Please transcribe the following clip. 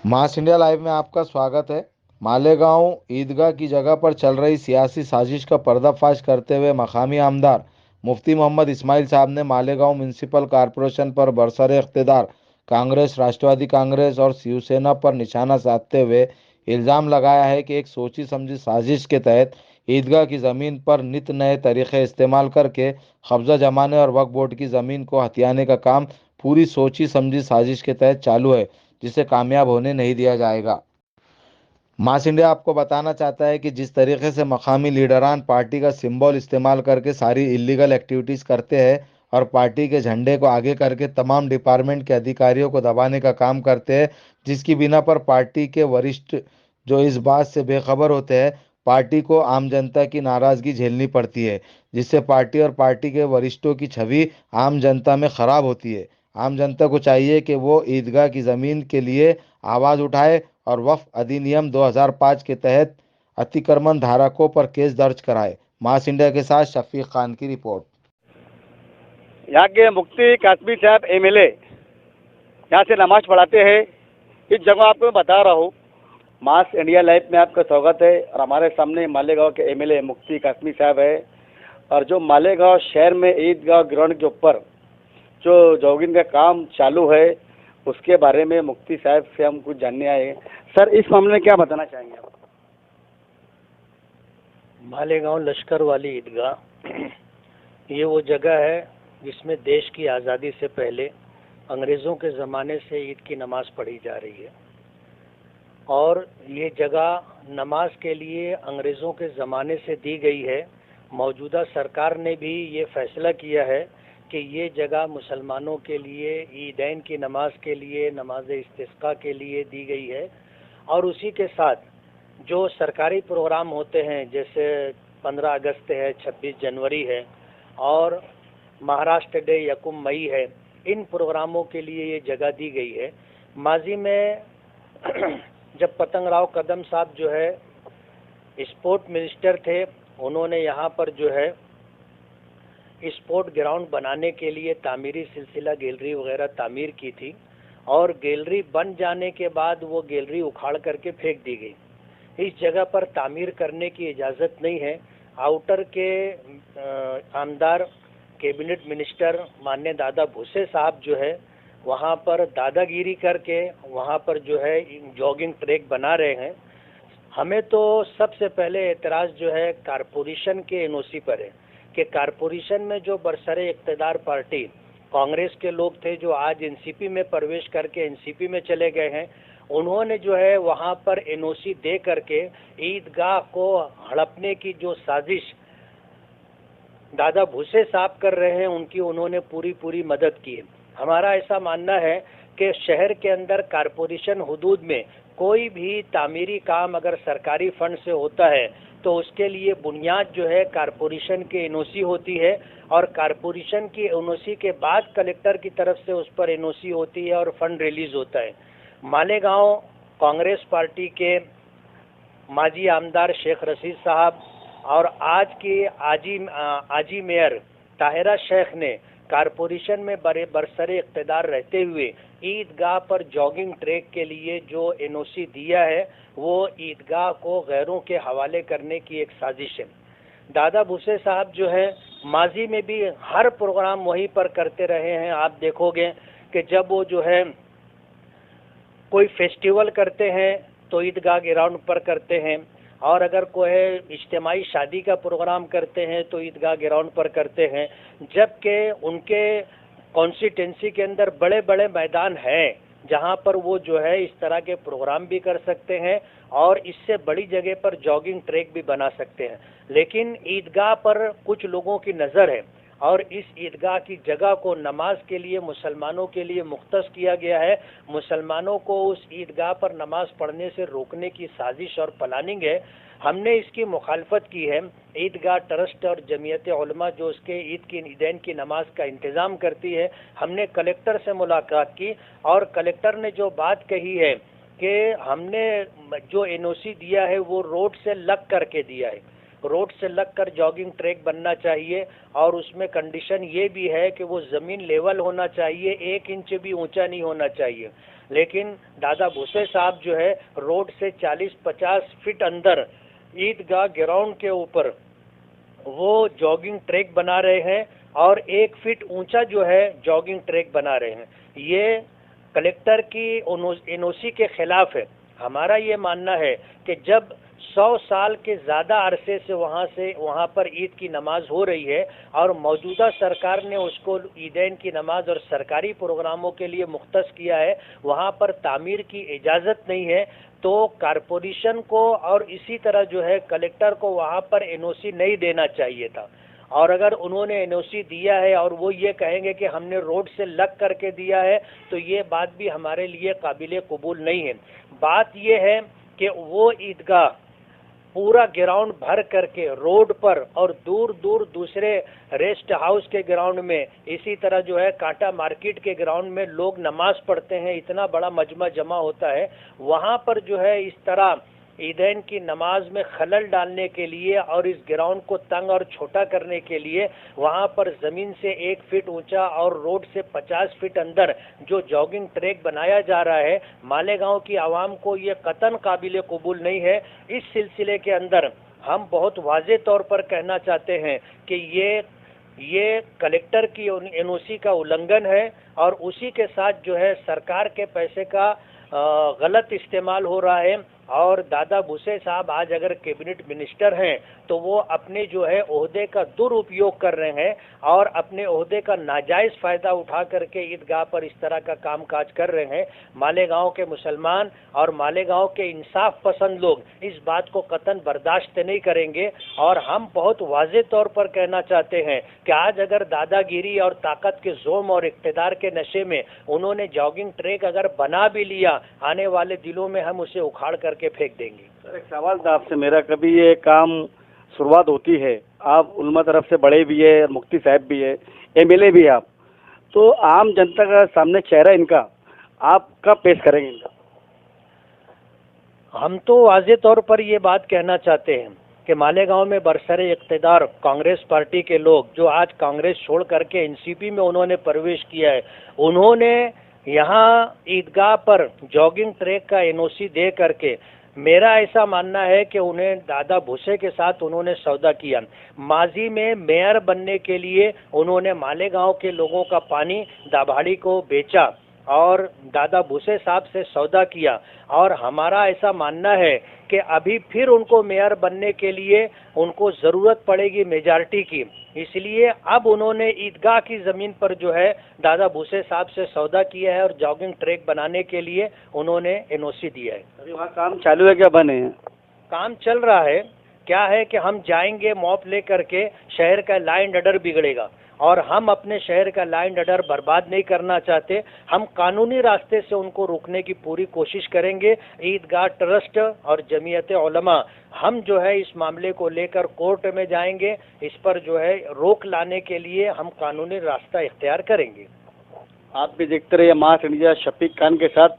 मास India live में आपका स्वागत है। मालेगांव ईदगाह की जगह पर चल रही सियासी साजिश का पर्दाफाश करते हुए मकामी आमदार मुफ्ती मोहम्मद इस्माइल साहब ने मालेगांव म्यूनिसिपल कॉरपोरेशन पर बरसरे इख्तिदार कांग्रेस, राष्ट्रवादी कांग्रेस और शिवसेना पर निशाना साधते हुए इल्ज़ाम लगाया है कि एक सोची समझी साजिश के तहत ईदगाह की ज़मीन पर नित नए तरीके इस्तेमाल करके कब्जा जमाने और वक्फ बोर्ड की ज़मीन को हथियाने का काम पूरी सोची समझी साजिश के तहत चालू है, जिसे कामयाब होने नहीं दिया जाएगा। मास इंडिया आपको बताना चाहता है कि जिस तरीके से मकामी लीडरान पार्टी का सिंबल इस्तेमाल करके सारी इलीगल एक्टिविटीज़ करते हैं और पार्टी के झंडे को आगे करके तमाम डिपार्टमेंट के अधिकारियों को दबाने का काम करते हैं, जिसकी बिना पर पार्टी के वरिष्ठ जो इस बात से बेखबर होते हैं, पार्टी को आम जनता की नाराज़गी झेलनी पड़ती है, जिससे पार्टी और पार्टी के वरिष्ठों की छवि आम जनता में खराब होती है। आम जनता को चाहिए कि वो ईदगाह की ज़मीन के लिए आवाज़ उठाए और वक्फ अधिनियम 2005 के तहत अतिक्रमण धारकों पर केस दर्ज कराए। मास इंडिया के साथ शफीक खान की रिपोर्ट। यहाँ के मुफ्ती कासमी साहब एमएलए यहाँ से नमाज पढ़ाते हैं। इस जगह आपको मैं बता रहा हूँ। मास इंडिया लाइव में आपका स्वागत है। और हमारे सामने मालेगांव के एमएलए मुफ्ती कासमी साहब है। और जो मालेगांव शहर में ईदगाह ग्राउंड के ऊपर जो जॉगिंग का काम चालू है, उसके बारे में मुफ्ती साहब से हम कुछ जानने आए हैं। सर, इस मामले में क्या बताना चाहेंगे आप? मालेगांव लश्कर वाली ईदगाह ये वो जगह है जिसमें देश की आज़ादी से पहले अंग्रेज़ों के ज़माने से ईद की नमाज़ पढ़ी जा रही है। और ये जगह नमाज के लिए अंग्रेज़ों के ज़माने से दी गई है। मौजूदा सरकार ने भी ये फैसला किया है कि ये जगह मुसलमानों के लिए ईदैन की नमाज के लिए, नमाज इस्तिस्का के लिए दी गई है। और उसी के साथ जो सरकारी प्रोग्राम होते हैं, जैसे 15 अगस्त है, 26 जनवरी है और महाराष्ट्र डे यकुम मई है, इन प्रोग्रामों के लिए ये जगह दी गई है। माजी में जब पतंगराव कदम साहब जो है स्पोर्ट मिनिस्टर थे, उन्होंने यहाँ पर जो है स्पोर्ट ग्राउंड बनाने के लिए तामीरी सिलसिला गैलरी वगैरह तामीर की थी। और गैलरी बन जाने के बाद वो गैलरी उखाड़ करके फेंक दी गई। इस जगह पर तामीर करने की इजाज़त नहीं है। आउटर के आमदार कैबिनेट मिनिस्टर माननीय दादा भूसे साहब जो है वहाँ पर दादागिरी करके वहाँ पर जो है जॉगिंग ट्रैक बना रहे हैं। हमें तो सबसे पहले एतराज़ जो है कारपोरेशन के एनओसी पर है कि कारपोरेशन में जो बरसरे इक़्तिदार पार्टी कांग्रेस के लोग थे, जो आज एनसीपी में प्रवेश करके एनसीपी में चले गए हैं, उन्होंने जो है वहाँ पर एनओसी दे करके ईदगाह को हड़पने की जो साजिश दादा भूसे साहब कर रहे हैं, उनकी उन्होंने पूरी मदद की है। हमारा ऐसा मानना है कि शहर के अंदर कारपोरेशन हुदूद में कोई भी तामीरी काम अगर सरकारी फंड से होता है तो उसके लिए बुनियाद जो है कारपोरेशन की एनओसी होती है। और कारपोरेशन की एनओसी के बाद कलेक्टर की तरफ से उस पर एनओसी होती है और फंड रिलीज होता है। मालेगांव कांग्रेस पार्टी के माजी आमदार शेख रशीद साहब और आज के आजी मेयर ताहिरा शेख ने कारपोरेशन में बड़े बरसरे इक़्तिदार रहते हुए ईदगाह पर जॉगिंग ट्रैक के लिए जो एनओसी दिया है, वो ईदगाह को गैरों के हवाले करने की एक साजिश है। दादा भूसे साहब जो है माजी में भी हर प्रोग्राम वहीं पर करते रहे हैं। आप देखोगे कि जब वो जो है कोई फेस्टिवल करते हैं तो ईदगाह ग्राउंड पर करते हैं, और अगर कोई इज्तिमाई शादी का प्रोग्राम करते हैं तो ईदगाह ग्राउंड पर करते हैं। जबकि उनके कॉन्स्टिट्यूंसी के अंदर बड़े बड़े मैदान हैं जहां पर वो जो है इस तरह के प्रोग्राम भी कर सकते हैं और इससे बड़ी जगह पर जॉगिंग ट्रैक भी बना सकते हैं। लेकिन ईदगाह पर कुछ लोगों की नज़र है और इस ईदगाह की जगह को नमाज के लिए मुसलमानों के लिए मुख्तस किया गया है। मुसलमानों को उस ईदगाह पर नमाज पढ़ने से रोकने की साजिश और प्लानिंग है। हमने इसकी मुखालफत की है। ईदगाह ट्रस्ट और जमीयत उलमा जो उसके ईदैन की नमाज का इंतज़ाम करती है, हमने कलेक्टर से मुलाकात की और कलेक्टर ने जो बात कही है कि हमने जो एनओसी दिया है वो रोड से लग करके दिया है। रोड से लगकर जॉगिंग ट्रैक बनना चाहिए और उसमें कंडीशन ये भी है कि वो ज़मीन लेवल होना चाहिए, 1 इंच भी ऊंचा नहीं होना चाहिए। लेकिन दादा भूसे साहब जो है रोड से 40-50 फीट अंदर ईदगाह ग्राउंड के ऊपर वो जॉगिंग ट्रैक बना रहे हैं और 1 फीट ऊंचा जो है जॉगिंग ट्रैक बना रहे हैं। ये कलेक्टर की एनओसी के खिलाफ है। हमारा ये मानना है कि जब 100 साल के ज़्यादा अरसे से वहाँ पर ईद की नमाज हो रही है और मौजूदा सरकार ने उसको ईदैन की नमाज और सरकारी प्रोग्रामों के लिए मुख्तस किया है, वहाँ पर तामीर की इजाज़त नहीं है, तो कारपोरेशन को और इसी तरह जो है कलेक्टर को वहाँ पर एनओसी नहीं देना चाहिए था। और अगर उन्होंने एनओसी दिया है और वो ये कहेंगे कि हमने रोड से लग करके दिया है, तो ये बात भी हमारे लिए काबिल कबूल नहीं है। बात ये है कि वो ईदगाह पूरा ग्राउंड भर करके रोड पर और दूर दूर दूसरे रेस्ट हाउस के ग्राउंड में, इसी तरह जो है कांटा मार्केट के ग्राउंड में लोग नमाज पढ़ते हैं, इतना बड़ा मजमा जमा होता है। वहाँ पर जो है इस तरह ईदैन की नमाज में खलल डालने के लिए और इस ग्राउंड को तंग और छोटा करने के लिए वहाँ पर ज़मीन से 1 फीट ऊंचा और रोड से 50 फीट अंदर जो जॉगिंग ट्रैक बनाया जा रहा है, मालेगांव की आवाम को ये कतन काबिल कबूल नहीं है। इस सिलसिले के अंदर हम बहुत वाज़े तौर पर कहना चाहते हैं कि ये कलेक्टर की एनओसी का उल्लंघन है और उसी के साथ जो है सरकार के पैसे का गलत इस्तेमाल हो रहा है। और दादा भूसे साहब आज अगर कैबिनेट मिनिस्टर हैं तो वो अपने जो है ओहदे का दुरुपयोग कर रहे हैं और अपने ओहदे का नाजायज़ फ़ायदा उठा करके ईदगाह पर इस तरह का काम काज कर रहे हैं। मालेगांव के मुसलमान और मालेगांव के इंसाफ पसंद लोग इस बात को कतन बर्दाश्त नहीं करेंगे और हम बहुत वाज़े तौर पर कहना चाहते हैं कि आज अगर दादागिरी और ताकत के जोम और इक़्तिदार के नशे में उन्होंने जॉगिंग ट्रैक अगर बना भी लिया, आने वाले दिनों में हम उसे उखाड़ करके फेंक देंगे। सर, एक सवाल था आपसे मेरा, कभी ये काम शुरुआत होती है, आप उलमा तरफ से बड़े भी है, मुफ्ती साहब भी है, एमएलए भी है आप, तो आम जनता का सामने चेहरा इनका आप कब पेश करेंगे इनका? हम तो वाज़े तौर पर ये बात कहना चाहते हैं कि मालेगांव में बरसरे इक़्तिदार कांग्रेस पार्टी के लोग जो आज कांग्रेस छोड़ करके एनसीपी में उन्होंने प्रवेश किया है, उन्होंने यहाँ ईदगाह पर जॉगिंग ट्रैक का एनओसी दे करके, मेरा ऐसा मानना है कि उन्हें दादा भूसे के साथ उन्होंने सौदा किया। माजी में मेयर बनने के लिए उन्होंने मालेगांव के लोगों का पानी दाभाड़ी को बेचा और दादा भूसे साहब से सौदा किया और हमारा ऐसा मानना है कि अभी फिर उनको मेयर बनने के लिए उनको ज़रूरत पड़ेगी मेजॉरिटी की, इसलिए अब उन्होंने ईदगाह की ज़मीन पर जो है दादा भूसे साहब से सौदा किया है और जॉगिंग ट्रैक बनाने के लिए उन्होंने एनओसी दिया है। अभी वहाँ काम चालू है क्या बने हैं? काम चल रहा है। क्या है कि हम जाएंगे मॉप ले करके, शहर का लॉ एंड ऑर्डर बिगड़ेगा और हम अपने शहर का लॉ एंड ऑर्डर बर्बाद नहीं करना चाहते। हम कानूनी रास्ते से उनको रोकने की पूरी कोशिश करेंगे। ईदगाह ट्रस्ट और जमीयत उलमा हम जो है इस मामले को लेकर कोर्ट में जाएंगे, इस पर जो है रोक लाने के लिए हम कानूनी रास्ता इख्तियार करेंगे। आप भी देखते रहिए मास इंडिया शफीक खान के साथ।